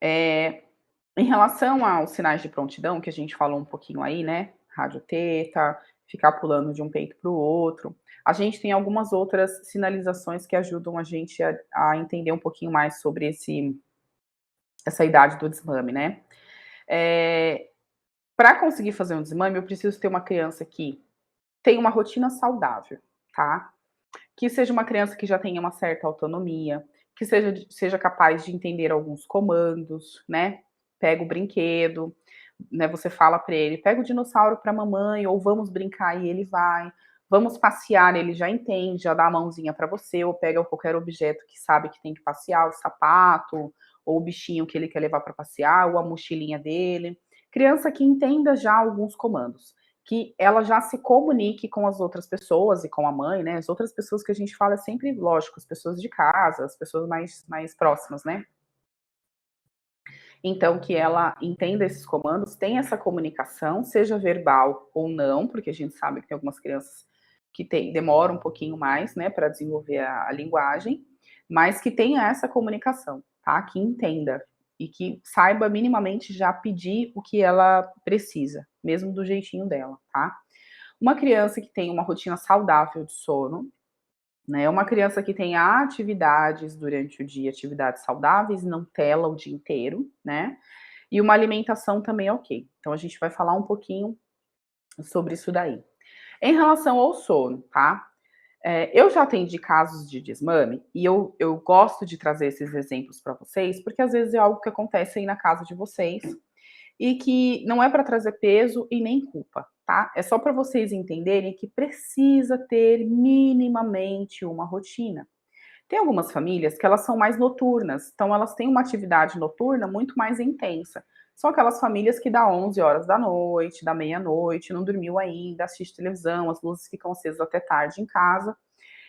É, em relação aos sinais de prontidão, que a gente falou um pouquinho aí, né? Radioteta, ficar pulando de um peito para o outro. A gente tem algumas outras sinalizações que ajudam a gente a entender um pouquinho mais sobre essa idade do desmame, né? É, para conseguir fazer um desmame, eu preciso ter uma criança que tenha uma rotina saudável, tá? Que seja uma criança que já tenha uma certa autonomia, que seja capaz de entender alguns comandos, né? Pega o brinquedo, né? Você fala para ele, pega o dinossauro para mamãe, ou vamos brincar e ele vai. Vamos passear, ele já entende, já dá a mãozinha para você, ou pega qualquer objeto que sabe que tem que passear, o sapato, ou o bichinho que ele quer levar para passear, ou a mochilinha dele. Criança que entenda já alguns comandos, que ela já se comunique com as outras pessoas e com a mãe, né? As outras pessoas que a gente fala é sempre, lógico, as pessoas de casa, as pessoas mais próximas, né? Então, que ela entenda esses comandos, tenha essa comunicação, seja verbal ou não, porque a gente sabe que tem algumas crianças que demoram um pouquinho mais, né, para desenvolver a linguagem, mas que tenha essa comunicação, tá? Que entenda e que saiba minimamente já pedir o que ela precisa, mesmo do jeitinho dela, tá? Uma criança que tem uma rotina saudável de sono, né? Uma criança que tenha atividades durante o dia, atividades saudáveis, não tela o dia inteiro, né? E uma alimentação também ok. Então a gente vai falar um pouquinho sobre isso daí. Em relação ao sono, tá? Eu já atendi casos de desmame e eu gosto de trazer esses exemplos para vocês, porque às vezes é algo que acontece aí na casa de vocês e que não é para trazer peso e nem culpa, tá? É só para vocês entenderem que precisa ter minimamente uma rotina. Tem algumas famílias que elas são mais noturnas, então elas têm uma atividade noturna muito mais intensa. São aquelas famílias que dá 11 horas da noite, da meia-noite, não dormiu ainda, assiste televisão, as luzes ficam acesas até tarde em casa.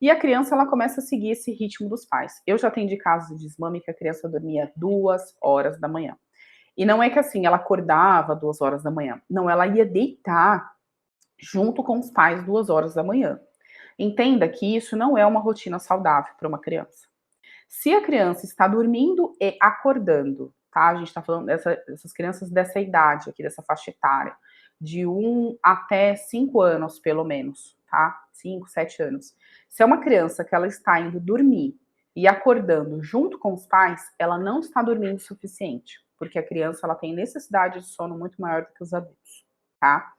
E a criança ela começa a seguir esse ritmo dos pais. Eu já atendi casos de desmame que a criança dormia 2 horas da manhã. E não é que assim, ela acordava 2 horas da manhã. Não, ela ia deitar junto com os pais 2 horas da manhã. Entenda que isso não é uma rotina saudável para uma criança. Se a criança está dormindo e acordando, tá? A gente está falando dessas crianças dessa idade aqui, dessa faixa etária, de 1 até 5 anos, pelo menos, tá? 5, 7 anos. Se é uma criança que ela está indo dormir e acordando junto com os pais, ela não está dormindo o suficiente, porque a criança ela tem necessidade de sono muito maior do que os adultos, tá?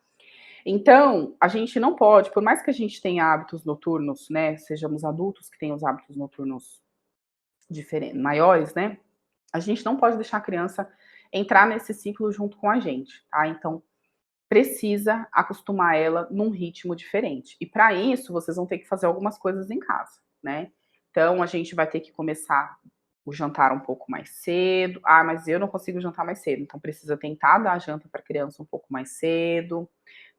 Então, a gente não pode, por mais que a gente tenha hábitos noturnos, né, sejamos adultos que têm os hábitos noturnos diferentes, maiores, né, a gente não pode deixar a criança entrar nesse ciclo junto com a gente, tá? Então, precisa acostumar ela num ritmo diferente. E para isso, vocês vão ter que fazer algumas coisas em casa, né? Então, a gente vai ter que começar o jantar um pouco mais cedo. Ah, mas eu não consigo jantar mais cedo, então precisa tentar dar a janta para a criança um pouco mais cedo,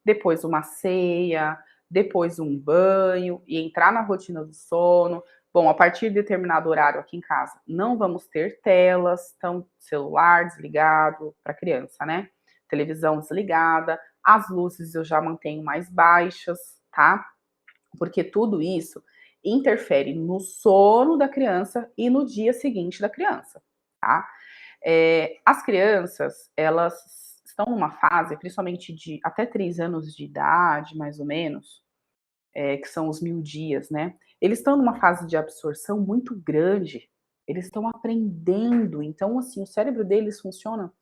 depois uma ceia, depois um banho e entrar na rotina do sono. Bom, a partir de determinado horário aqui em casa, não vamos ter telas, então celular desligado para criança, né? Televisão desligada, as luzes eu já mantenho mais baixas, tá? Porque tudo isso interfere no sono da criança e no dia seguinte da criança, tá? As crianças, elas estão numa fase, principalmente de até 3 anos de idade, mais ou menos, que são os 1000 dias, né? Eles estão numa fase de absorção muito grande. Eles estão aprendendo, então, assim, o cérebro deles funciona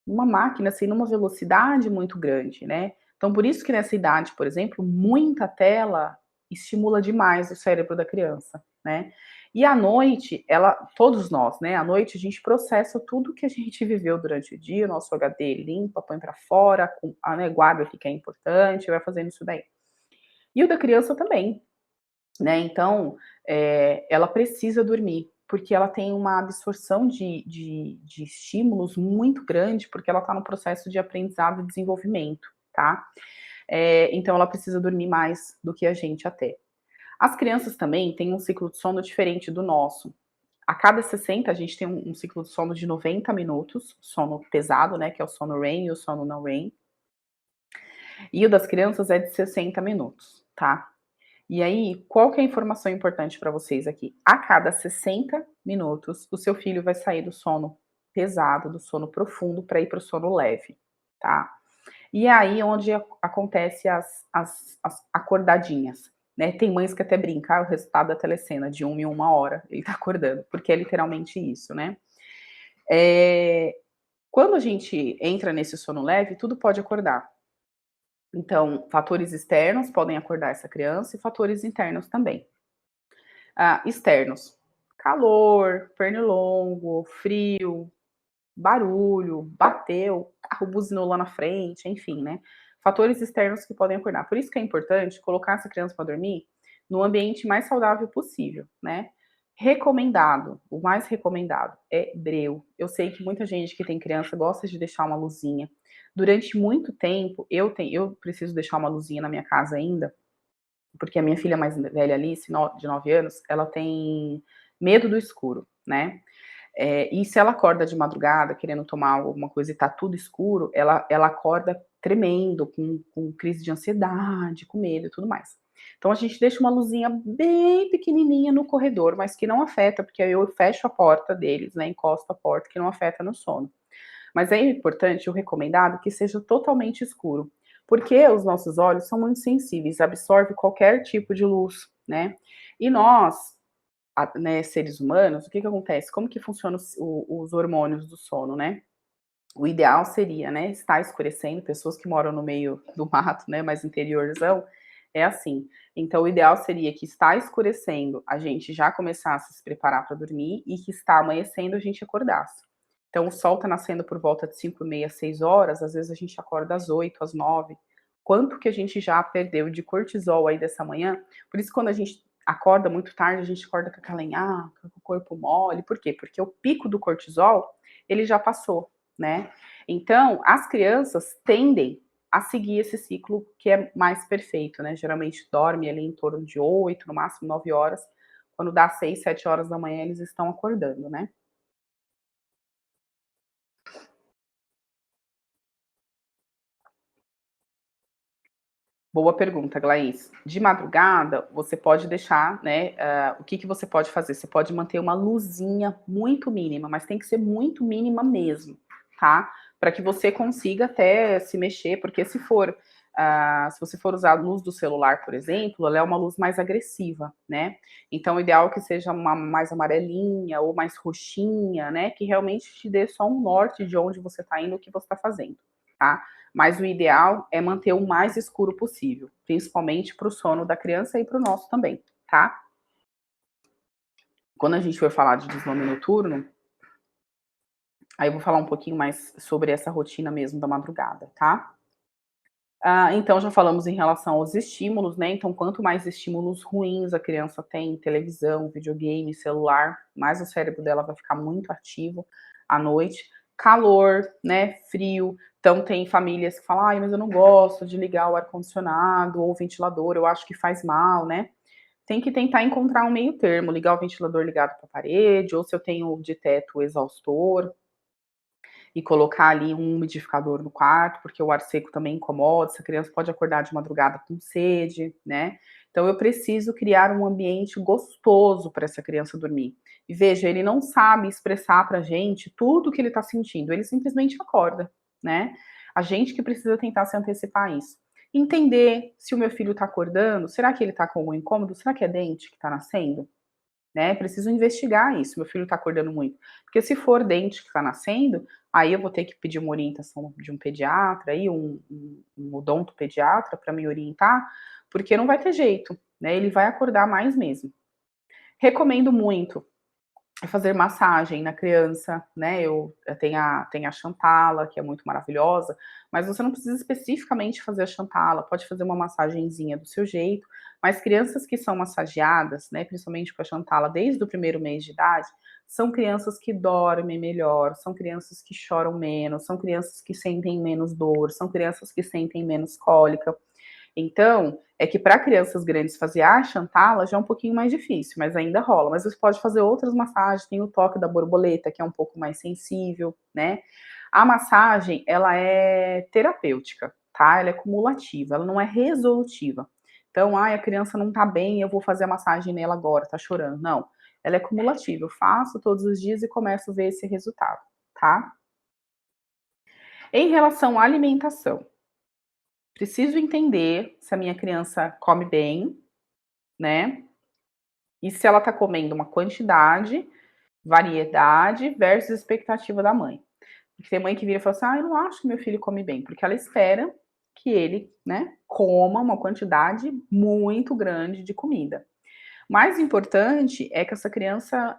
numa máquina, assim, numa velocidade muito grande, né? Então, por isso que nessa idade, por exemplo, muita tela estimula demais o cérebro da criança, né? E à noite, todos nós, né? À noite a gente processa tudo que a gente viveu durante o dia, o nosso HD limpa, põe para fora, né, guarda o que é importante, vai fazendo isso daí. E o da criança também, né? Então, ela precisa dormir, porque ela tem uma absorção de estímulos muito grande, porque ela está no processo de aprendizado e desenvolvimento, tá? Então, ela precisa dormir mais do que a gente até. As crianças também têm um ciclo de sono diferente do nosso. A cada 60, a gente tem um ciclo de sono de 90 minutos, sono pesado, né, que é o sono REM e o sono não REM. E o das crianças é de 60 minutos, tá? E aí, qual que é a informação importante para vocês aqui? A cada 60 minutos, o seu filho vai sair do sono pesado, do sono profundo, para ir para o sono leve, tá? E aí onde acontece as acordadinhas, né? Tem mães que até brincam, o resultado da telecena, de 1 em 1 hora, ele tá acordando, porque é literalmente isso, né? Eh, Quando a gente entra nesse sono leve, tudo pode acordar. Então, fatores externos podem acordar essa criança e fatores internos também. Externos: calor, pernilongo, frio, barulho, bateu, carro buzinou lá na frente, enfim, né? Fatores externos que podem acordar. Por isso que é importante colocar essa criança para dormir no ambiente mais saudável possível, né? Recomendado, o mais recomendado é breu. Eu sei que muita gente que tem criança gosta de deixar uma luzinha. Durante muito tempo, eu preciso deixar uma luzinha na minha casa ainda, porque a minha filha mais velha, Alice, de 9 anos, ela tem medo do escuro, né? E se ela acorda de madrugada querendo tomar alguma coisa e tá tudo escuro, ela acorda tremendo, com crise de ansiedade, com medo e tudo mais. Então a gente deixa uma luzinha bem pequenininha no corredor, mas que não afeta, porque aí eu fecho a porta deles, né, encosto a porta, que não afeta no sono. Mas é importante, o recomendado, que seja totalmente escuro, porque os nossos olhos são muito sensíveis, absorve qualquer tipo de luz, né? E nós, né, seres humanos, o que que acontece? Como que funcionam os hormônios do sono, né? O ideal seria, né, estar escurecendo, pessoas que moram no meio do mato, né, mais interiorzão, é assim. Então, o ideal seria que está escurecendo, a gente já começasse a se preparar para dormir e que está amanhecendo, a gente acordasse. Então, o sol está nascendo por volta de 5h30, 6 horas, às vezes a gente acorda às 8, às 9. Quanto que a gente já perdeu de cortisol aí dessa manhã? Por isso, quando a gente acorda muito tarde, a gente acorda com aquela lenhaca, com o corpo mole. Por quê? Porque o pico do cortisol, ele já passou, né? Então, as crianças tendem a seguir esse ciclo que é mais perfeito, né? Geralmente dorme ali em torno de 8, no máximo 9 horas. Quando dá 6, 7 horas da manhã, eles estão acordando, né? Boa pergunta, Glaís. De madrugada, você pode deixar, né? O que que você pode fazer? Você pode manter uma luzinha muito mínima, mas tem que ser muito mínima mesmo, tá? Para que você consiga até se mexer, porque se você for usar a luz do celular, por exemplo, ela é uma luz mais agressiva, né? Então, o ideal é que seja uma mais amarelinha ou mais roxinha, né? Que realmente te dê só um norte de onde você está indo, o que você está fazendo, tá? Mas o ideal é manter o mais escuro possível, principalmente para o sono da criança e para o nosso também, tá? Quando a gente for falar de desmame noturno, aí eu vou falar um pouquinho mais sobre essa rotina mesmo da madrugada, tá? Então já falamos em relação aos estímulos, né? Então, quanto mais estímulos ruins a criança tem, televisão, videogame, celular, mais o cérebro dela vai ficar muito ativo à noite. Calor, né? Frio. Então, tem famílias que falam, ai, mas eu não gosto de ligar o ar-condicionado ou o ventilador, eu acho que faz mal, né? Tem que tentar encontrar um meio termo, ligar o ventilador ligado para a parede, ou se eu tenho de teto o exaustor, e colocar ali um umidificador no quarto, porque o ar seco também incomoda, essa criança pode acordar de madrugada com sede, né? Então eu preciso criar um ambiente gostoso para essa criança dormir. E veja, ele não sabe expressar para a gente tudo o que ele está sentindo, ele simplesmente acorda, né? A gente que precisa tentar se antecipar a isso. Entender se o meu filho está acordando, será que ele está com algum incômodo? Será que é dente que está nascendo? Né, preciso investigar isso, meu filho está acordando muito. Porque se for dente que está nascendo, aí eu vou ter que pedir uma orientação de um pediatra, aí um odontopediatra para me orientar, porque não vai ter jeito, né, ele vai acordar mais mesmo. Recomendo muito fazer massagem na criança, né? Tem a Chantala, que é muito maravilhosa, mas você não precisa especificamente fazer a Chantala, pode fazer uma massagenzinha do seu jeito. Mas crianças que são massageadas, né, principalmente com a Chantala desde o primeiro mês de idade, são crianças que dormem melhor, são crianças que choram menos, são crianças que sentem menos dor, são crianças que sentem menos cólica. Então, é que para crianças grandes fazer a Chantala já é um pouquinho mais difícil, mas ainda rola. Mas você pode fazer outras massagens, tem o toque da borboleta, que é um pouco mais sensível, né? A massagem, ela é terapêutica, tá? Ela é cumulativa, ela não é resolutiva. Então, a criança não tá bem, eu vou fazer a massagem nela agora, tá chorando. Não, ela é cumulativa. Eu faço todos os dias e começo a ver esse resultado, tá? Em relação à alimentação, preciso entender se a minha criança come bem, né? E se ela tá comendo uma quantidade, variedade versus expectativa da mãe. Porque tem mãe que vira e fala assim: ah, eu não acho que meu filho come bem, porque ela espera que ele, né, coma uma quantidade muito grande de comida. Mais importante é que essa criança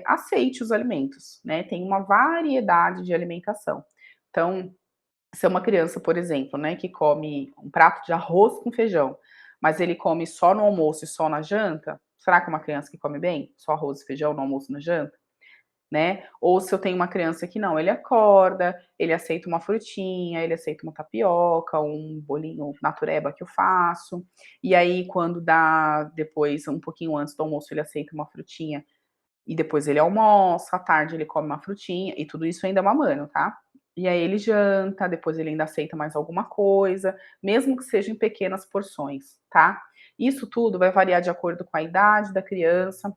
aceite os alimentos, né? Tem uma variedade de alimentação. Então, se é uma criança, por exemplo, né, que come um prato de arroz com feijão, mas ele come só no almoço e só na janta, será que é uma criança que come bem? Só arroz e feijão no almoço e na janta? Né? Ou se eu tenho uma criança que não, ele acorda, ele aceita uma frutinha, ele aceita uma tapioca, um bolinho natureba que eu faço, e aí quando dá depois, um pouquinho antes do almoço, ele aceita uma frutinha e depois ele almoça, à tarde ele come uma frutinha, e tudo isso ainda mamando, tá? E aí ele janta, depois ele ainda aceita mais alguma coisa, mesmo que seja em pequenas porções, tá? Isso tudo vai variar de acordo com a idade da criança,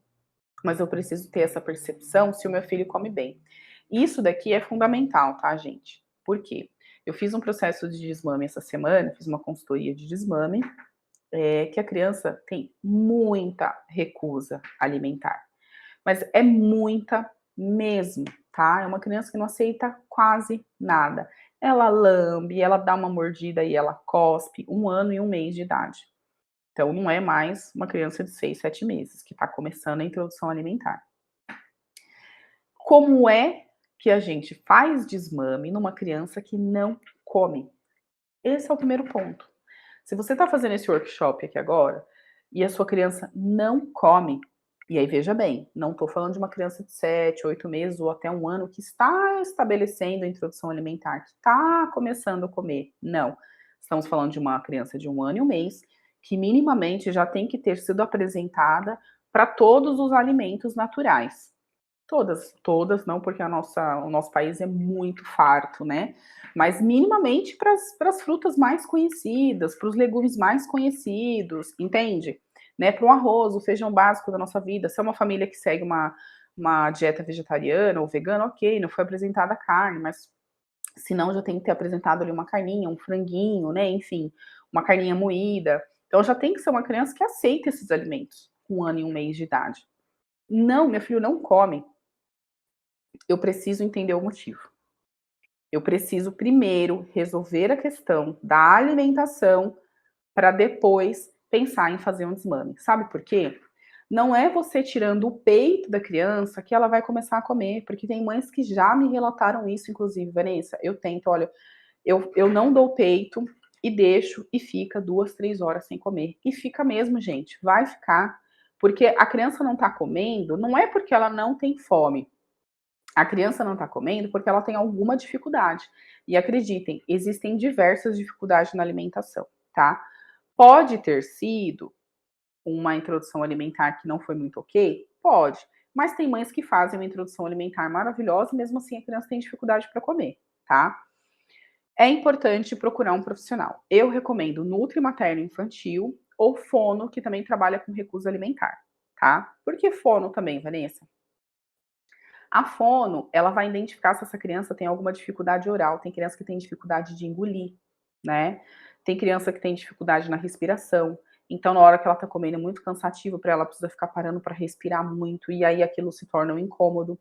mas eu preciso ter essa percepção se o meu filho come bem. Isso daqui é fundamental, tá, gente? Por quê? Eu fiz um processo de desmame essa semana, fiz uma consultoria de desmame, que a criança tem muita recusa alimentar, mas é muita mesmo, tá? É uma criança que não aceita quase nada. Ela lambe, ela dá uma mordida e ela cospe, 1 ano e 1 mês de idade. Então, não é mais uma criança de 6, 7 meses que está começando a introdução alimentar. Como é que a gente faz desmame numa criança que não come? Esse é o primeiro ponto. Se você está fazendo esse workshop aqui agora e a sua criança não come, e aí veja bem, não estou falando de uma criança de 7, 8 meses ou até 1 ano que está estabelecendo a introdução alimentar, que está começando a comer. Não. Estamos falando de uma criança de 1 ano e 1 mês que minimamente já tem que ter sido apresentada para todos os alimentos naturais. Todas não, porque o nosso país é muito farto, né? Mas minimamente para as frutas mais conhecidas, para os legumes mais conhecidos, entende? Né? Para o arroz, o feijão básico da nossa vida. Se é uma família que segue uma dieta vegetariana ou vegana, ok, não foi apresentada carne, mas se não, já tem que ter apresentado ali uma carninha, um franguinho, né? Enfim, uma carninha moída. Então já tem que ser uma criança que aceita esses alimentos com 1 ano e 1 mês de idade. Não, meu filho não come. Eu preciso entender o motivo. Eu preciso primeiro resolver a questão da alimentação para depois pensar em fazer um desmame. Sabe por quê? Não é você tirando o peito da criança que ela vai começar a comer, porque tem mães que já me relataram isso, inclusive, Vanessa. Eu tento, olha, eu não dou peito e deixo e fica 2, 3 horas sem comer. E fica mesmo, gente, vai ficar. Porque a criança não tá comendo, não é porque ela não tem fome. A criança não está comendo porque ela tem alguma dificuldade. E acreditem, existem diversas dificuldades na alimentação, tá? Pode ter sido uma introdução alimentar que não foi muito ok? Pode. Mas tem mães que fazem uma introdução alimentar maravilhosa e mesmo assim a criança tem dificuldade para comer, tá? É importante procurar um profissional. Eu recomendo Nutri Materno Infantil ou Fono, que também trabalha com recusa alimentar, tá? Por que Fono também, Vanessa? A fono, ela vai identificar se essa criança tem alguma dificuldade oral. Tem criança que tem dificuldade de engolir, né? Tem criança que tem dificuldade na respiração. Então, na hora que ela tá comendo é muito cansativo para ela, precisa ficar parando para respirar muito, e aí aquilo se torna um incômodo.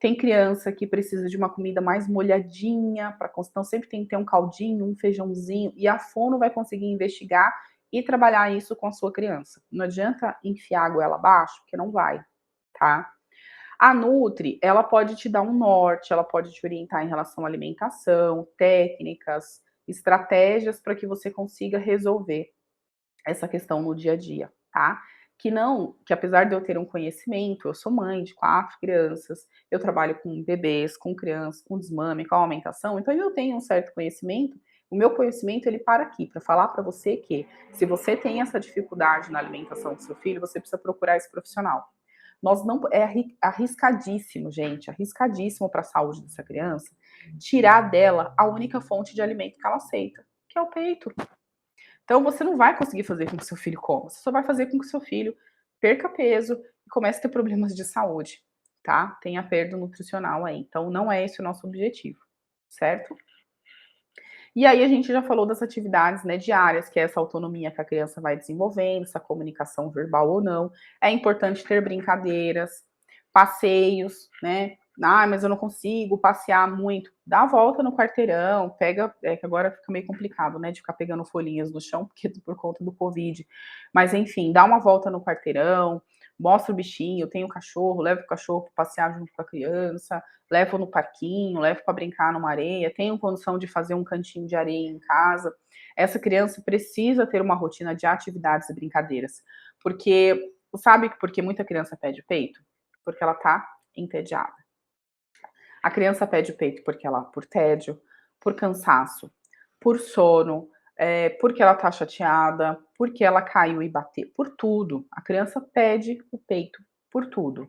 Tem criança que precisa de uma comida mais molhadinha, para então sempre tem que ter um caldinho, um feijãozinho, e a fono vai conseguir investigar e trabalhar isso com a sua criança. Não adianta enfiar a goela abaixo, porque não vai, tá? A Nutri, ela pode te dar um norte, ela pode te orientar em relação à alimentação, técnicas, estratégias para que você consiga resolver essa questão no dia a dia, tá? Que apesar de eu ter um conhecimento, eu sou mãe de 4 crianças, eu trabalho com bebês, com crianças, com desmame, com amamentação, então eu tenho um certo conhecimento. O meu conhecimento ele para aqui para falar para você que se você tem essa dificuldade na alimentação do seu filho, você precisa procurar esse profissional. Nós não é arriscadíssimo, gente, arriscadíssimo para a saúde dessa criança tirar dela a única fonte de alimento que ela aceita, que é o peito. Então você não vai conseguir fazer com que seu filho coma, você só vai fazer com que seu filho perca peso e comece a ter problemas de saúde. tá? Tenha perda nutricional aí. Então, não é esse o nosso objetivo, certo? E aí a gente já falou das atividades, né, diárias, que é essa autonomia que a criança vai desenvolvendo, essa comunicação verbal ou não. É importante ter brincadeiras, passeios, né? Ah, mas eu não consigo passear muito. Dá a volta no quarteirão, pega, que agora fica meio complicado, né, de ficar pegando folhinhas no chão, porque por conta do Covid. Mas enfim, dá uma volta no quarteirão, mostra o bichinho, tem o cachorro, leva o cachorro para passear junto com a criança, levo no parquinho, levo para brincar numa areia, tenho condição de fazer um cantinho de areia em casa. Essa criança precisa ter uma rotina de atividades e brincadeiras, porque sabe por que muita criança pede peito? Porque ela tá entediada. A criança pede peito porque ela por tédio, por cansaço, por sono, porque ela tá chateada, porque ela caiu e bateu, por tudo. A criança pede o peito por tudo.